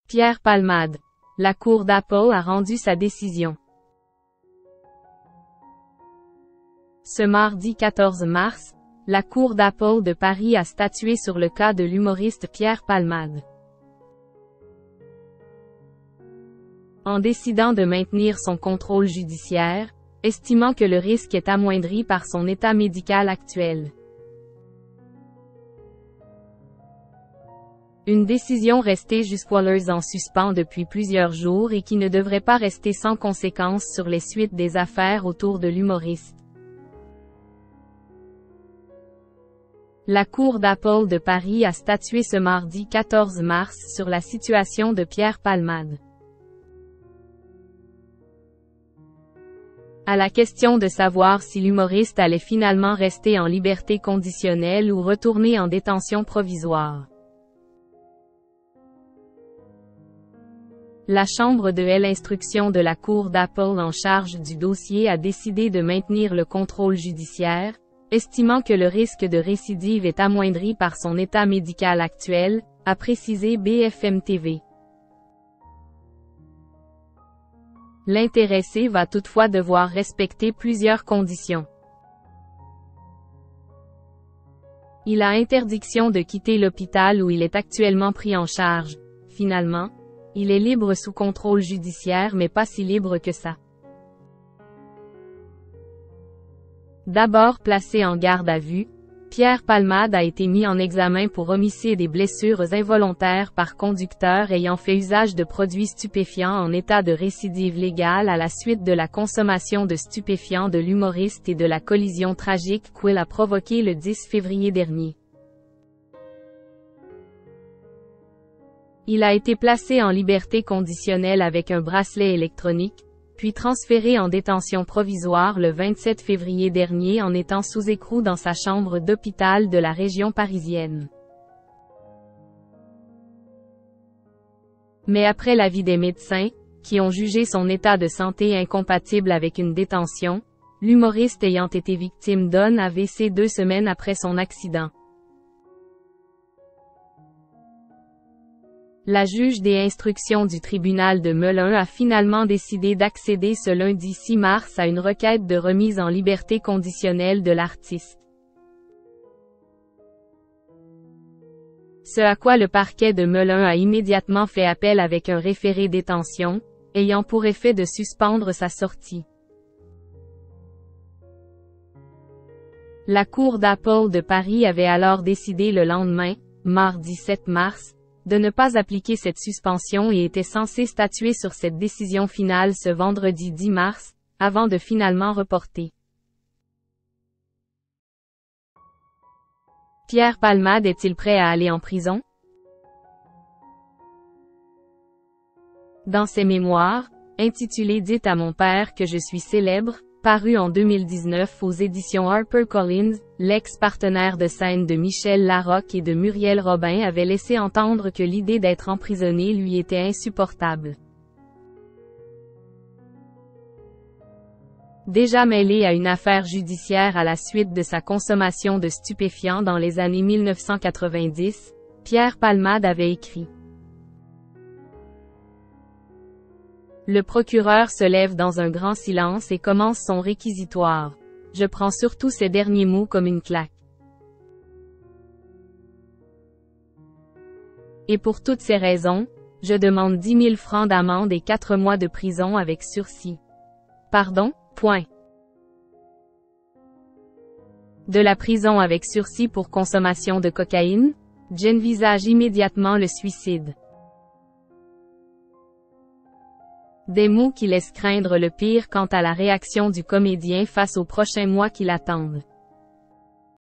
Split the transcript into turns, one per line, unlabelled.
Pierre Palmade. La Cour d'Apple a rendu sa décision. Ce mardi 14 mars, la Cour d'Apple de Paris a statué sur le cas de l'humoriste Pierre Palmade. En décidant de maintenir son contrôle judiciaire, estimant que le risque est amoindri par son état médical actuel. Une décision restée jusqu'alors en suspens depuis plusieurs jours et qui ne devrait pas rester sans conséquences sur les suites des affaires autour de l'humoriste. La Cour d'Apple de Paris a statué ce mardi 14 mars sur la situation de Pierre Palmade. À la question de savoir si l'humoriste allait finalement rester en liberté conditionnelle ou retourner en détention provisoire. La chambre de l'instruction de la Cour d'Apple en charge du dossier a décidé de maintenir le contrôle judiciaire, estimant que le risque de récidive est amoindri par son état médical actuel, a précisé BFM TV. L'intéressé va toutefois devoir respecter plusieurs conditions. Il a interdiction de quitter l'hôpital où il est actuellement pris en charge. Finalement, il est libre sous contrôle judiciaire mais pas si libre que ça. D'abord placé en garde à vue, Pierre Palmade a été mis en examen pour homicide et blessures involontaires par conducteur ayant fait usage de produits stupéfiants en état de récidive légale à la suite de la consommation de stupéfiants de l'humoriste et de la collision tragique qu'il a provoquée le 10 février dernier. Il a été placé en liberté conditionnelle avec un bracelet électronique, puis transféré en détention provisoire le 27 février dernier en étant sous écrou dans sa chambre d'hôpital de la région parisienne. Mais après l'avis des médecins, qui ont jugé son état de santé incompatible avec une détention, l'humoriste ayant été victime d'un AVC 2 semaines après son accident. La juge des instructions du tribunal de Melun a finalement décidé d'accéder ce lundi 6 mars à une requête de remise en liberté conditionnelle de l'artiste. Ce à quoi le parquet de Melun a immédiatement fait appel avec un référé détention, ayant pour effet de suspendre sa sortie. La Cour d'Apple de Paris avait alors décidé le lendemain, mardi 7 mars, de ne pas appliquer cette suspension et était censé statuer sur cette décision finale ce vendredi 10 mars, avant de finalement reporter. Pierre Palmade est-il prêt à aller en prison? Dans ses mémoires, intitulé « Dites à mon père que je suis célèbre », paru en 2019 aux éditions HarperCollins, l'ex-partenaire de scène de Michel Larocque et de Muriel Robin avait laissé entendre que l'idée d'être emprisonné lui était insupportable. Déjà mêlé à une affaire judiciaire à la suite de sa consommation de stupéfiants dans les années 1990, Pierre Palmade avait écrit. Le procureur se lève dans un grand silence et commence son réquisitoire. Je prends surtout ces derniers mots comme une claque. Et pour toutes ces raisons, je demande 10 000 francs d'amende et 4 mois de prison avec sursis. Pardon? Point. De la prison avec sursis pour consommation de cocaïne? J'envisage immédiatement le suicide. Des mots qui laissent craindre le pire quant à la réaction du comédien face aux prochains mois qui l'attendent.